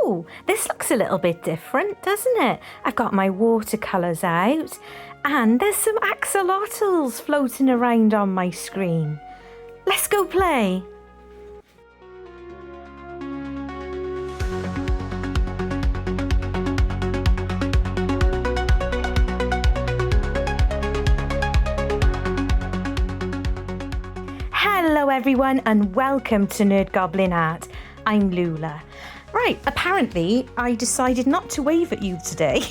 Oh, this looks a little bit different, doesn't it? I've got my watercolours out and there's some axolotls floating around on my screen. Let's go play. Hello everyone and welcome to NerdGoblinart. I'm Lula. Right, apparently I decided not to wave at you today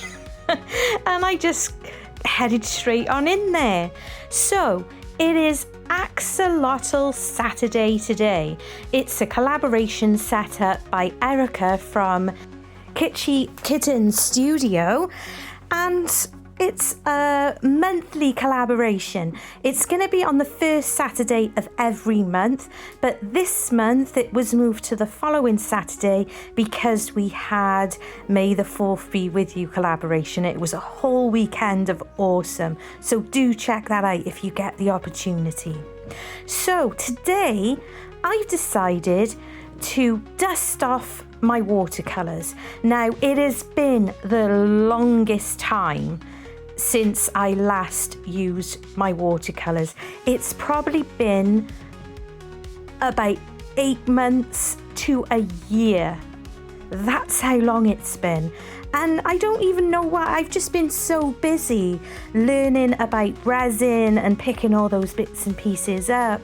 and I just headed straight on in there. So it is Axolotl Saturday today. It's a collaboration set up by Erica from Kitschy Kitten Studio and it's a monthly collaboration. It's going to be on the first Saturday of every month, but this month it was moved to the following Saturday because we had May the 4th Be With You collaboration. It was a whole weekend of awesome. So do check that out if you get the opportunity. So today I've decided to dust off my watercolours. Now it has been the longest time since I last used my watercolours. It's probably been about 8 months to a year. That's how long it's been. And I don't even know why. I've just been so busy learning about resin and picking all those bits and pieces up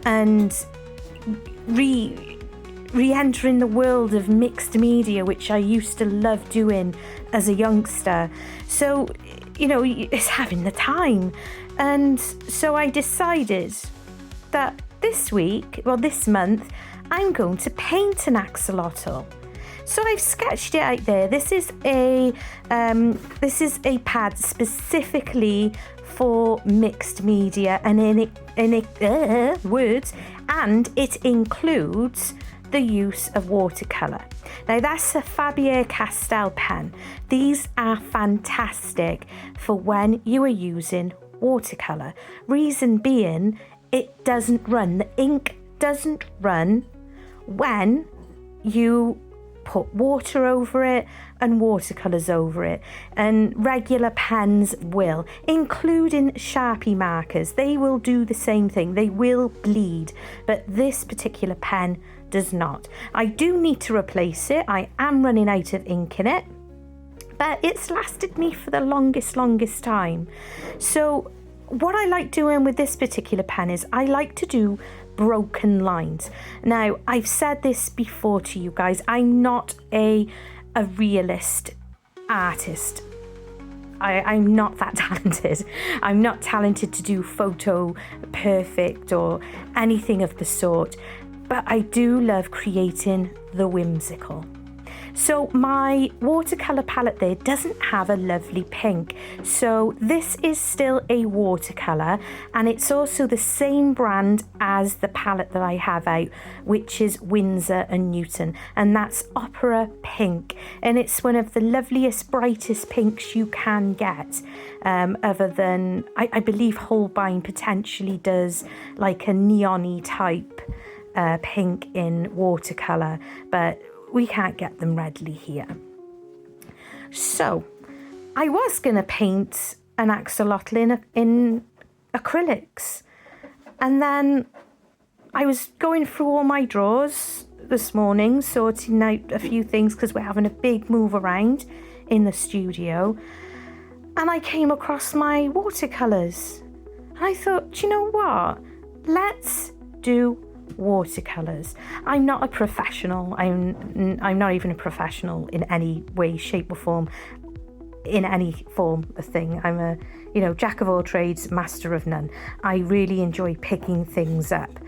and re-entering the world of mixed media, which I used to love doing as a youngster. So you know, it's having the time. And so I decided that this month, I'm going to paint an axolotl. So I've sketched it out there. This is a pad specifically for mixed media and words, and it includes the use of watercolour. Now that's a Faber-Castell pen. These are fantastic for when you are using watercolour. Reason being, it doesn't run. The ink doesn't run when you put water over it and watercolours over it, and regular pens will, including Sharpie markers. They will do the same thing. They will bleed, but this particular pen does not. I do need to replace it. I am running out of ink in it, but it's lasted me for the longest time. So what I like doing with this particular pen is I like to do broken lines. Now, I've said this before to you guys, I'm not a realist artist. I'm not that talented. I'm not talented to do photo perfect or anything of the sort, but I do love creating the whimsical. So my watercolour palette there doesn't have a lovely pink. So this is still a watercolour, and it's also the same brand as the palette that I have out, which is Windsor and Newton, and that's Opera Pink. And it's one of the loveliest, brightest pinks you can get. Other than, I believe Holbein potentially does like a neon-y type pink in watercolour, but we can't get them readily here. So I was going to paint an axolotl in acrylics, and then I was going through all my drawers this morning, sorting out a few things because we're having a big move around in the studio, and I came across my watercolours and I thought, do you know what, let's do watercolors. I'm not a professional. I'm not even a professional in any way, shape or form, in any form of thing. I'm a, jack of all trades, master of none. I really enjoy picking things up.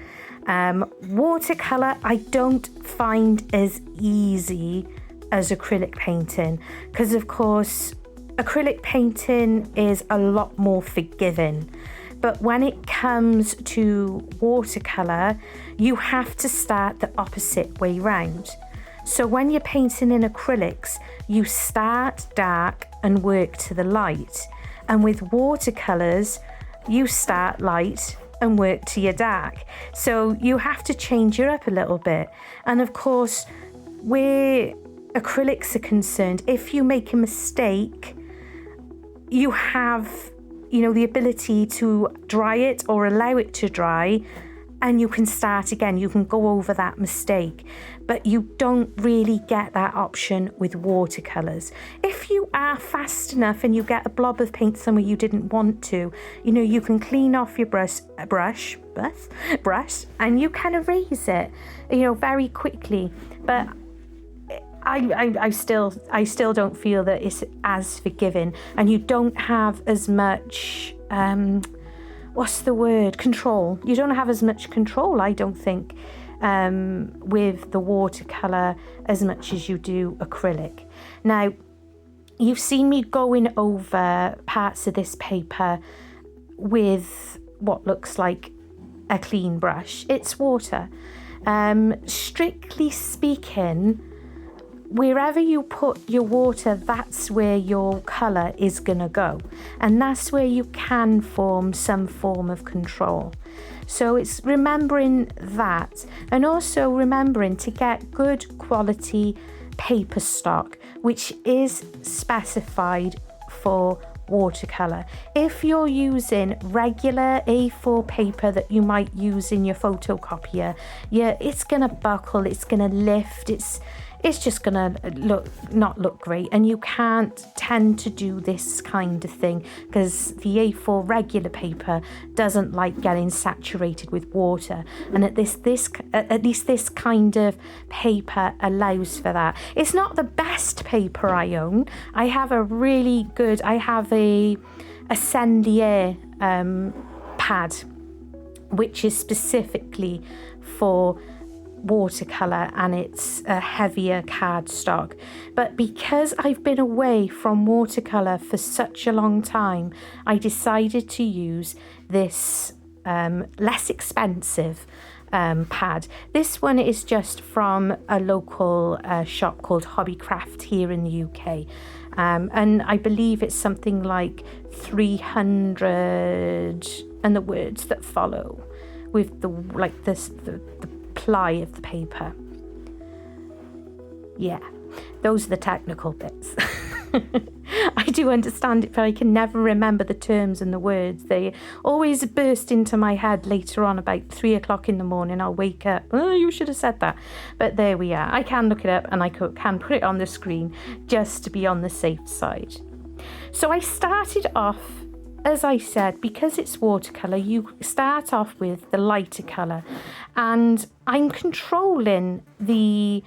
Watercolor I don't find as easy as acrylic painting, because of course acrylic painting is a lot more forgiving. But when it comes to watercolour, you have to start the opposite way round. So when you're painting in acrylics, you start dark and work to the light. And with watercolours, you start light and work to your dark. So you have to change it up a little bit. And of course, we're acrylics are concerned, if you make a mistake, you have, you know, the ability to dry it or allow it to dry, and you can start again. You can go over that mistake, but you don't really get that option with watercolours. If you are fast enough and you get a blob of paint somewhere you didn't want to, you know, you can clean off your brush, and you can erase it, you know, very quickly. But I still don't feel that it's as forgiving, and you don't have as much what's the word? Control. You don't have as much control, I don't think, with the watercolour as much as you do acrylic. Now, you've seen me going over parts of this paper with what looks like a clean brush. It's water. Strictly speaking, wherever you put your water, that's where your colour is going to go. And that's where you can form some form of control. So it's remembering that, and also remembering to get good quality paper stock, which is specified for watercolour. If you're using regular A4 paper that you might use in your photocopier, yeah, it's going to buckle, it's going to lift, it's just gonna not look great, and you can't tend to do this kind of thing because the A4 regular paper doesn't like getting saturated with water, and at least this kind of paper allows for that. It's not the best paper I own. I have a really good, I have a Sendier pad, which is specifically for watercolour, and it's a heavier cardstock. But because I've been away from watercolour for such a long time, I decided to use this less expensive pad. This one is just from a local shop called Hobbycraft here in the UK, and I believe it's something like 300 and the words that follow, with the ply of the paper. Yeah, those are the technical bits. I do understand it, but I can never remember the terms and the words. They always burst into my head later on, about 3 o'clock in the morning. I'll wake up, oh, you should have said that. But there we are. I can look it up, and I can put it on the screen just to be on the safe side. So I started off, as I said, because it's watercolour, you start off with the lighter colour, and I'm controlling the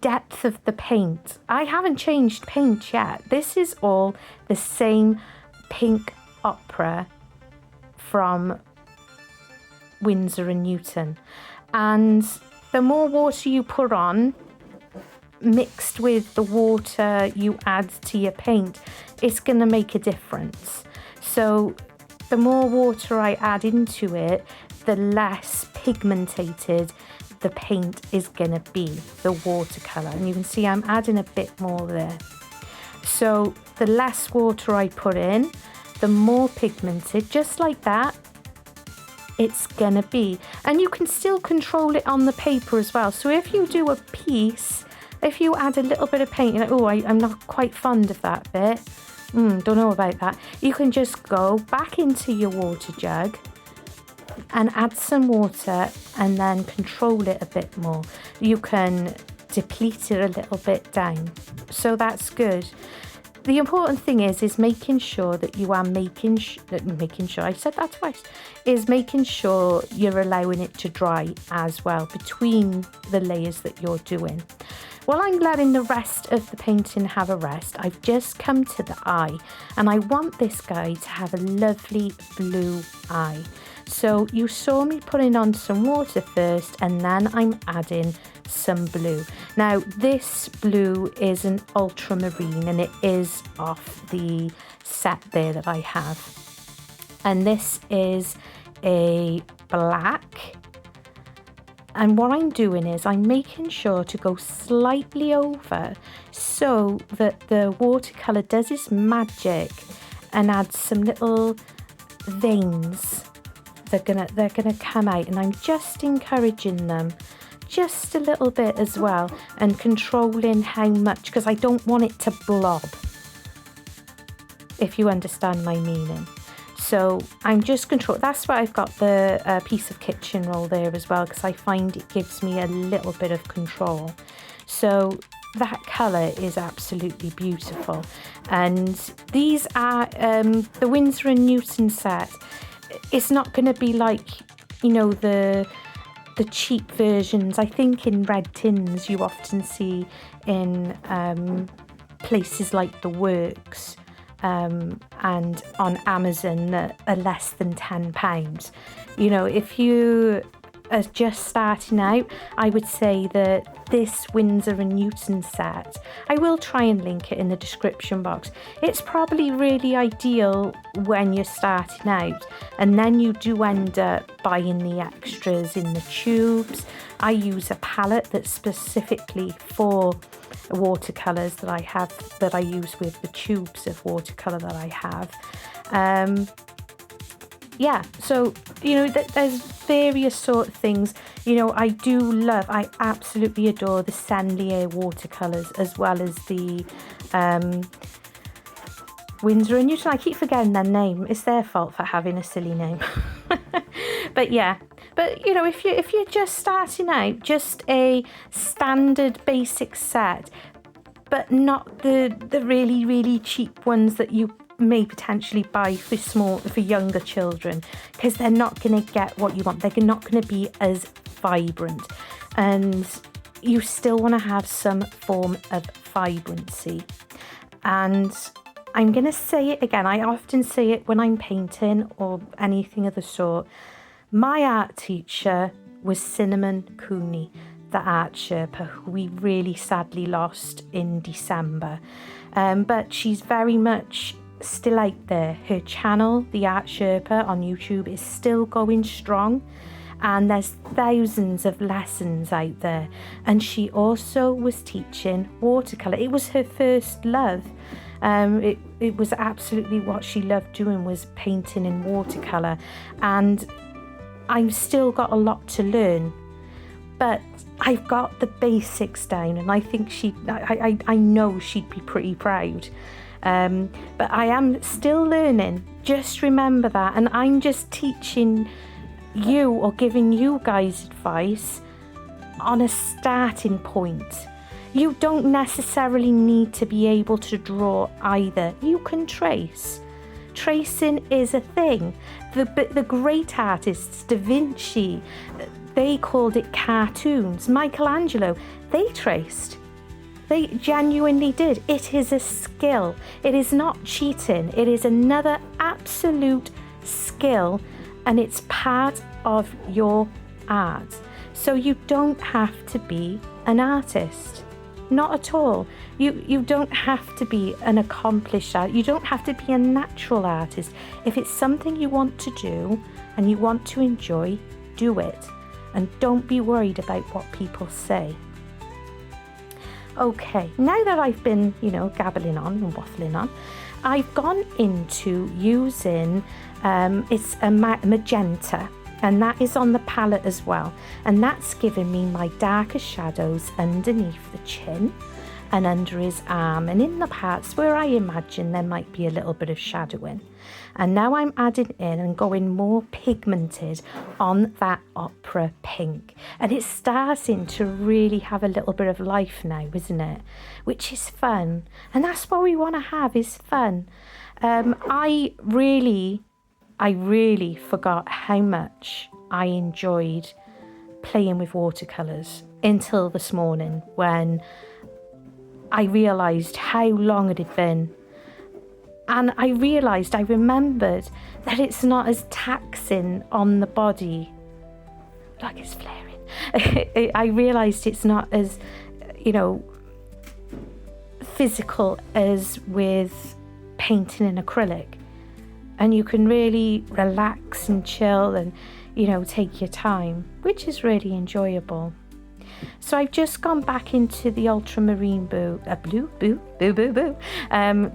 depth of the paint. I haven't changed paint yet. This is all the same pink ochre from Windsor and Newton, and the more water you put on, mixed with the water you add to your paint, it's going to make a difference. So the more water I add into it, the less pigmented the paint is going to be, the watercolour. And you can see I'm adding a bit more there. So the less water I put in, the more pigmented, just like that, it's going to be. And you can still control it on the paper as well. So if you do a piece, if you add a little bit of paint, you're like, oh, I'm not quite fond of that bit. Don't know about that. You can just go back into your water jug and add some water and then control it a bit more. You can deplete it a little bit down. So that's good. The important thing is making sure that you are making sure, I said that twice, is making sure you're allowing it to dry as well between the layers that you're doing. While I'm letting the rest of the painting have a rest, I've just come to the eye, and I want this guy to have a lovely blue eye. So you saw me putting on some water first, and then I'm adding some blue. Now this blue is an ultramarine, and it is off the set there that I have. And this is a black. And what I'm doing is I'm making sure to go slightly over so that the watercolour does its magic and adds some little veins. They're gonna come out, and I'm just encouraging them just a little bit as well, and controlling how much, because I don't want it to blob, if you understand my meaning. So I'm just that's why I've got the piece of kitchen roll there as well, because I find it gives me a little bit of control. So that colour is absolutely beautiful. And these are the Windsor and Newton set. It's not going to be like, you know, the cheap versions. I think in red tins you often see in places like The Works and on Amazon that are less than £10. You know, if you are just starting out, I would say that this Windsor and Newton set, I will try and link it in the description box. It's probably really ideal when you're starting out, and then you do end up buying the extras in the tubes. I use a palette that's specifically for watercolours that I use with the tubes of watercolour that I have. Yeah, so, you know, there's various sort of things. You know, I absolutely adore the Senlier watercolours, as well as the Windsor and Newton. I keep forgetting their name. It's their fault for having a silly name. But yeah, but you know, if you're just starting out, just a standard basic set, but not the really, really cheap ones that you may potentially buy for younger children, because they're not going to get what you want. They're not going to be as vibrant, and you still want to have some form of vibrancy. And I'm going to say it again. I often say it when I'm painting or anything of the sort. My art teacher was Cinnamon Cooney, the art Sherpa, who we really sadly lost in December. But she's very much still out there. Her channel, the Art Sherpa on YouTube, is still going strong, and there's thousands of lessons out there. And she also was teaching watercolour. It was her first love. It was absolutely what she loved doing, was painting in watercolour. And I've still got a lot to learn, but I've got the basics down, and I think I know she'd be pretty proud. But I am still learning. Just remember that. And I'm just teaching you, or giving you guys advice on a starting point. You don't necessarily need to be able to draw either. You can trace. Tracing is a thing. The great artists, Da Vinci, they called it cartoons. Michelangelo, they traced. They genuinely did. It is a skill. It is not cheating. It is another absolute skill, and it's part of your art. So you don't have to be an artist. Not at all. You don't have to be an accomplished artist. You don't have to be a natural artist. If it's something you want to do and you want to enjoy, do it. And don't be worried about what people say. Okay, now that I've been, you know, gabbling on and waffling on, I've gone into using, it's a magenta, and that is on the palette as well. And that's given me my darker shadows underneath the chin and under his arm, and in the parts where I imagine there might be a little bit of shadowing. And now I'm adding in and going more pigmented on that opera pink. And it's starting to really have a little bit of life now, isn't it? Which is fun. And that's what we want to have, is fun. I really forgot how much I enjoyed playing with watercolours until this morning, when I realised how long it had been. And I remembered that it's not as taxing on the body. Like, it's flaring. I realised it's not as, you know, physical as with painting in acrylic. And you can really relax and chill and, you know, take your time, which is really enjoyable. So I've just gone back into the ultramarine blue,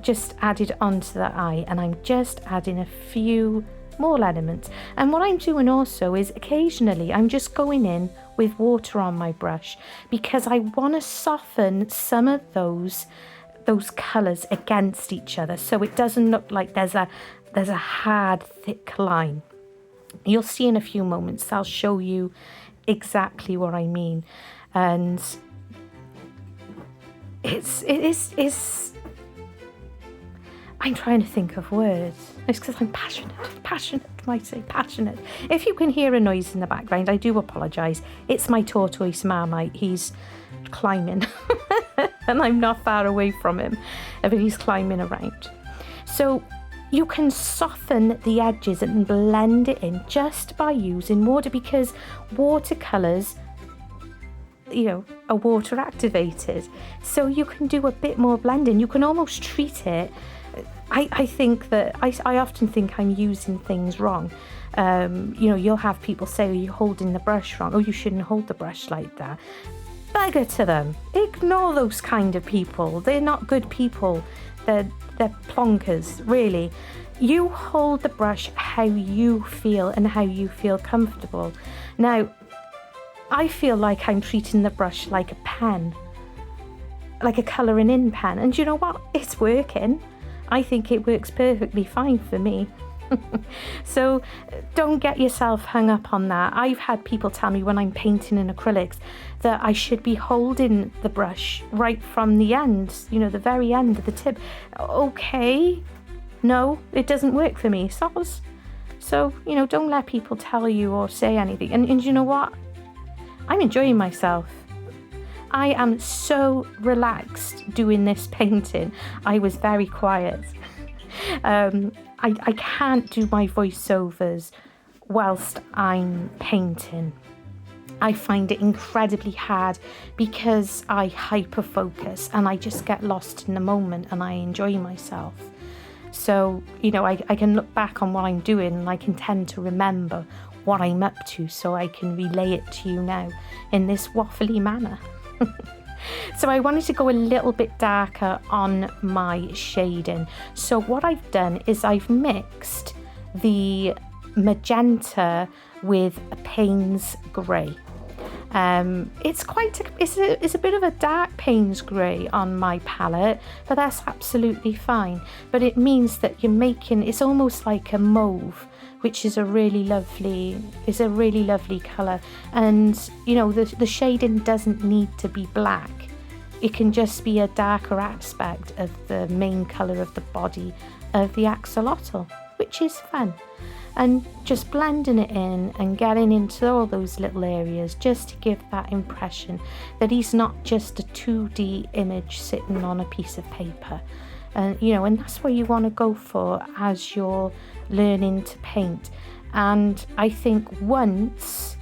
just added onto the eye, and I'm just adding a few small elements. And what I'm doing also is occasionally I'm just going in with water on my brush because I want to soften some of those colours against each other, so it doesn't look like there's a hard thick line. You'll see in a few moments I'll show you exactly what I mean. And it's I'm trying to think of words. It's because I'm passionate, might say passionate. If you can hear a noise in the background, I do apologise. It's my tortoise Marmite. He's climbing and I'm not far away from him, but he's climbing around. So you can soften the edges and blend it in just by using water, because watercolours, you know, are water activated. So you can do a bit more blending. You can almost treat it. I think that I often think I'm using things wrong. You know, you'll have people say, "Oh, you're holding the brush wrong. Oh, you shouldn't hold the brush like that." Bugger to them. Ignore those kind of people. They're not good people. They're plonkers, really. You hold the brush how you feel and how you feel comfortable. Now, I feel like I'm treating the brush like a pen, like a colouring in pen. And you know what? It's working. I think it works perfectly fine for me. So don't get yourself hung up on that. I've had people tell me when I'm painting in acrylics that I should be holding the brush right from the end, you know, the very end of the tip. Okay, no, it doesn't work for me, soz. So, you know, don't let people tell you or say anything. And you know what? I'm enjoying myself. I am so relaxed doing this painting. I was very quiet. I can't do my voiceovers whilst I'm painting. I find it incredibly hard because I hyper focus and I just get lost in the moment and I enjoy myself. So, you know, I can look back on what I'm doing and I can tend to remember what I'm up to, so I can relay it to you now in this waffly manner. So I wanted to go a little bit darker on my shading. So what I've done is I've mixed the magenta with a Payne's grey. It's a bit of a dark Payne's grey on my palette, but that's absolutely fine. But it means that you're making, it's almost like a mauve, which is a really lovely colour. And you know, the shading doesn't need to be black. It can just be a darker aspect of the main colour of the body of the axolotl, which is fun. And just blending it in and getting into all those little areas just to give that impression that he's not just a 2D image sitting on a piece of paper. And you know, and that's what you want to go for as you're learning to paint. And I think once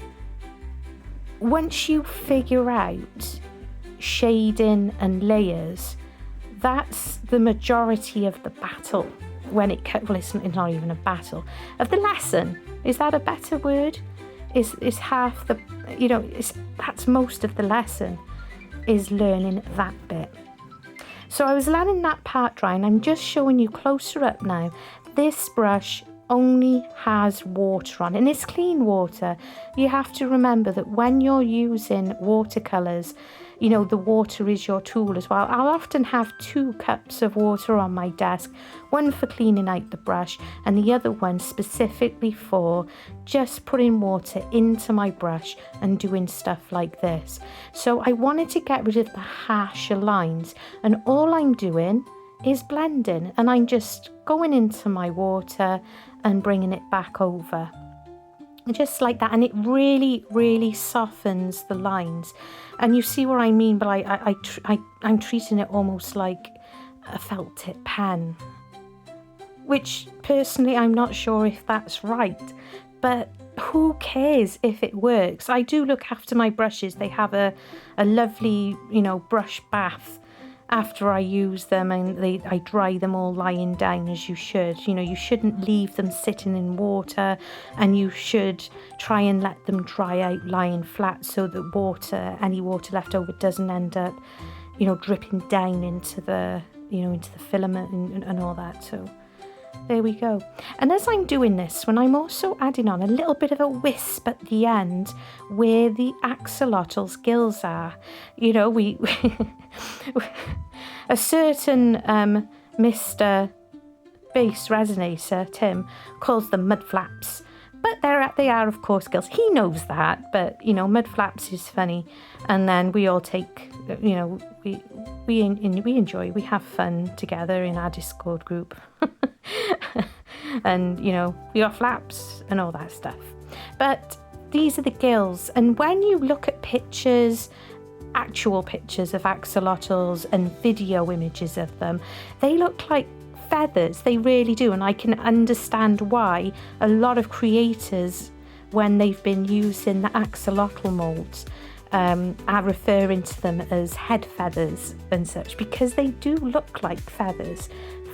you figure out shading and layers, that's the majority of the battle. When it well, it's not even a battle of the lesson. Is that a better word? Is half the, you know, that's most of the lesson, is learning that bit. So I was letting that part dry, and I'm just showing you closer up now. This brush only has water on, and it's clean water. You have to remember that when you're using watercolours, you know, the water is your tool as well. I'll often have 2 cups of water on my desk, one for cleaning out the brush and the other one specifically for just putting water into my brush and doing stuff like this. So I wanted to get rid of the harsher lines, and all I'm doing is blending, and I'm just going into my water and bringing it back over. Just like that, and it really softens the lines. And you see what I mean, but I'm treating it almost like a felt tip pen, which personally I'm not sure if that's right, but who cares if it works? I do look after my brushes. They have a lovely, you know, brush bath after I use them, and I dry them all lying down, as you should. You know, you shouldn't leave them sitting in water, and you should try and let them dry out lying flat so that any water left over doesn't end up, you know, dripping down into the, you know, into the filament and all that. So There we go. And as I'm doing this one, I'm also adding on a little bit of a wisp at the end where the axolotl's gills are. You know, we a certain Mr. Base Resonator, Tim, calls them mud flaps. But they are, of course, gills. He knows that, but, you know, mud flaps is funny. And then we all take, you know, we enjoy, we have fun together in our Discord group. And, you know, we got flaps and all that stuff. But these are the gills. And when you look at pictures, actual pictures of axolotls and video images of them, they look like feathers. They really do. And I can understand why a lot of creators, when they've been using the axolotl molds, are referring to them as head feathers and such, because they do look like feathers,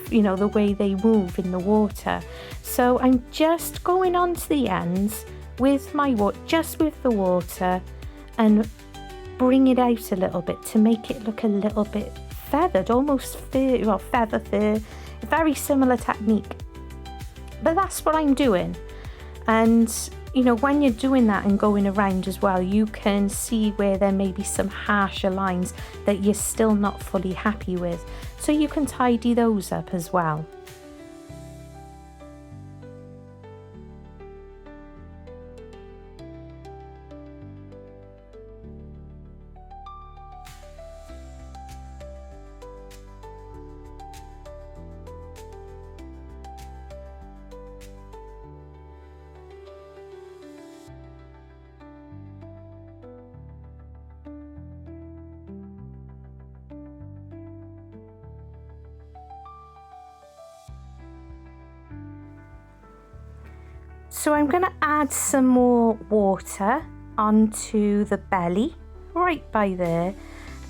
you know, the way they move in the water. So I'm just going on to the ends with my just with the water and bring it out a little bit to make it look a little bit feathered, almost feather fur, very similar technique. But that's what I'm doing. And you know, when you're doing that and going around as well, you can see where there may be some harsher lines that you're still not fully happy with. So you can tidy those up as well. So I'm going to add some more water onto the belly right by there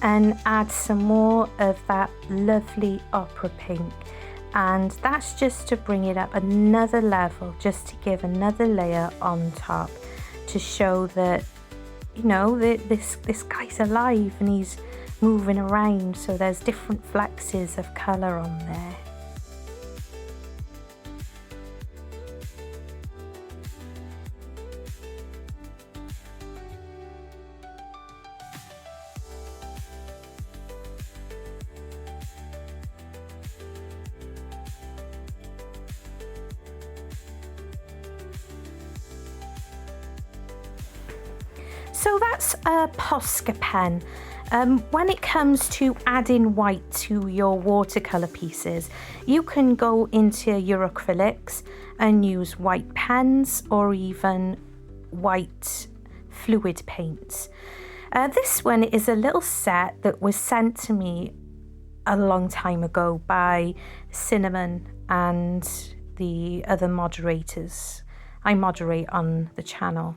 and add some more of that lovely opera pink, and that's just to bring it up another level, just to give another layer on top to show that, you know, that this guy's alive and he's moving around, so there's different flexes of colour on there. So that's a Posca pen. When it comes to adding white to your watercolour pieces, you can go into your acrylics and use white pens or even white fluid paints. This one is a little set that was sent to me a long time ago by Cinnamon and the other moderators. I moderate on the channel.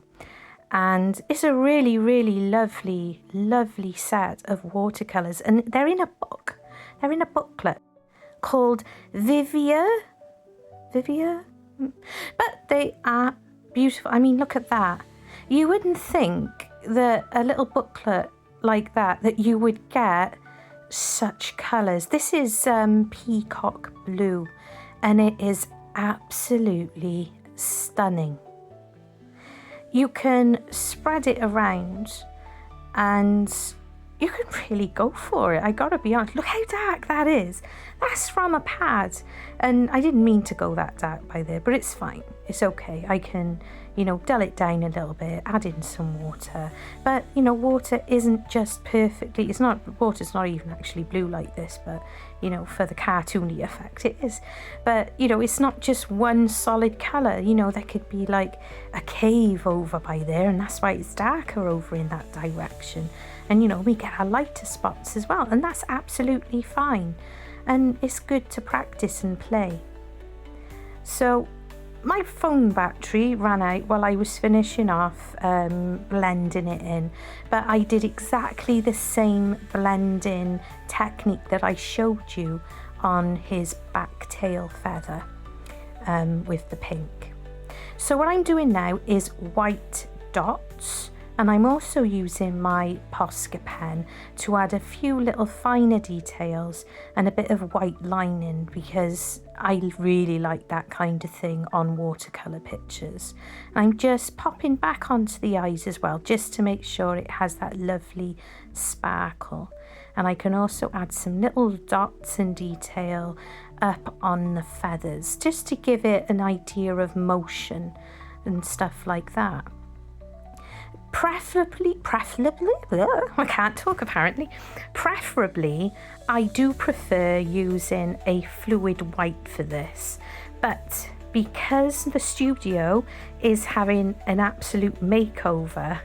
And it's a really, really lovely, lovely set of watercolours. And they're in a book. They're in a booklet called Viviva. But they are beautiful. I mean, look at that. You wouldn't think that a little booklet like that you would get such colours. This is peacock blue, and it is absolutely stunning. You can spread it around and you can really go for it. I gotta be honest, look how dark that is. That's from a pad. And I didn't mean to go that dark by there, but it's fine. It's okay. I can, you know, dull it down a little bit, add in some water. But, you know, water isn't just perfectly, water's not even actually blue like this, but, you know, for the cartoony effect it is. But, you know, it's not just one solid colour. You know, there could be like a cave over by there, and that's why it's darker over in that direction. And, you know, we get our lighter spots as well, and that's absolutely fine. And it's good to practice and play. So my phone battery ran out while I was finishing off blending it in, but I did exactly the same blending technique that I showed you on his back tail feather with the pink. So what I'm doing now is white dots And I'm also using my Posca pen to add a few little finer details and a bit of white lining, because I really like that kind of thing on watercolour pictures. I'm just popping back onto the eyes as well, just to make sure it has that lovely sparkle. And I can also add some little dots and detail up on the feathers, just to give it an idea of motion and stuff like that. Preferably, I can't talk apparently. Preferably, I do prefer using a fluid white for this, but because the studio is having an absolute makeover,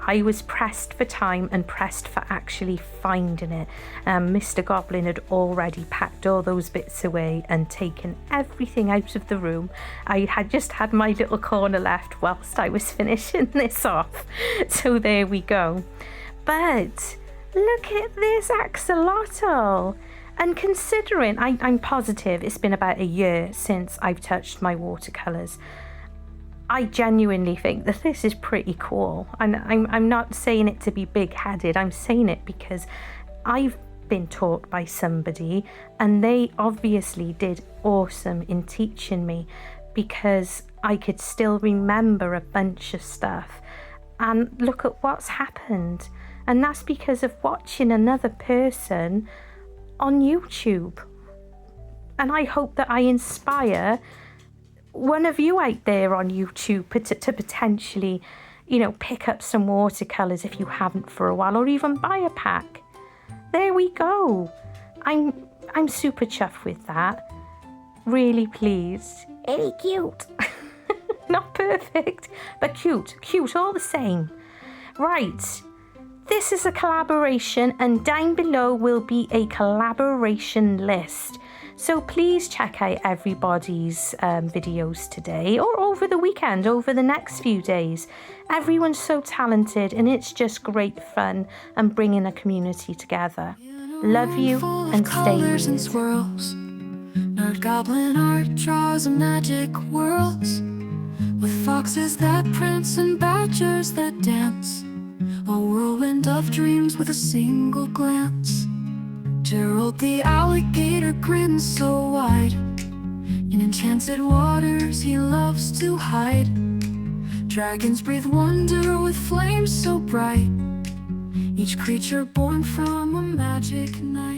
I was pressed for time and pressed for actually finding it. Mr. Goblin had already packed all those bits away and taken everything out of the room. I had just had my little corner left whilst I was finishing this off. So there we go. But look at this axolotl. And considering I'm positive it's been about a year since I've touched my watercolours, I genuinely think that this is pretty cool. And I'm not saying it to be big-headed. I'm saying it because I've been taught by somebody and they obviously did awesome in teaching me, because I could still remember a bunch of stuff. And look at what's happened. And that's because of watching another person on YouTube. And I hope that I inspire one of you out there on YouTube to potentially, you know, pick up some watercolours if you haven't for a while, or even buy a pack. There we go. I'm super chuffed with that. Really pleased. Very cute. Not perfect, but cute. Cute all the same. Right. This is a collaboration, and down below will be a collaboration list. So please check out everybody's videos today, or over the weekend, over the next few days. Everyone's so talented and it's just great fun and bringing a community together. Love you and stay weird. And swirls. Nerd Goblin art draws a magic worlds, with foxes that prance and badgers that dance. A whirlwind of dreams with a single glance. Gerald the alligator grins so wide. In enchanted waters he loves to hide. Dragons breathe wonder with flames so bright. Each creature born from a magic night.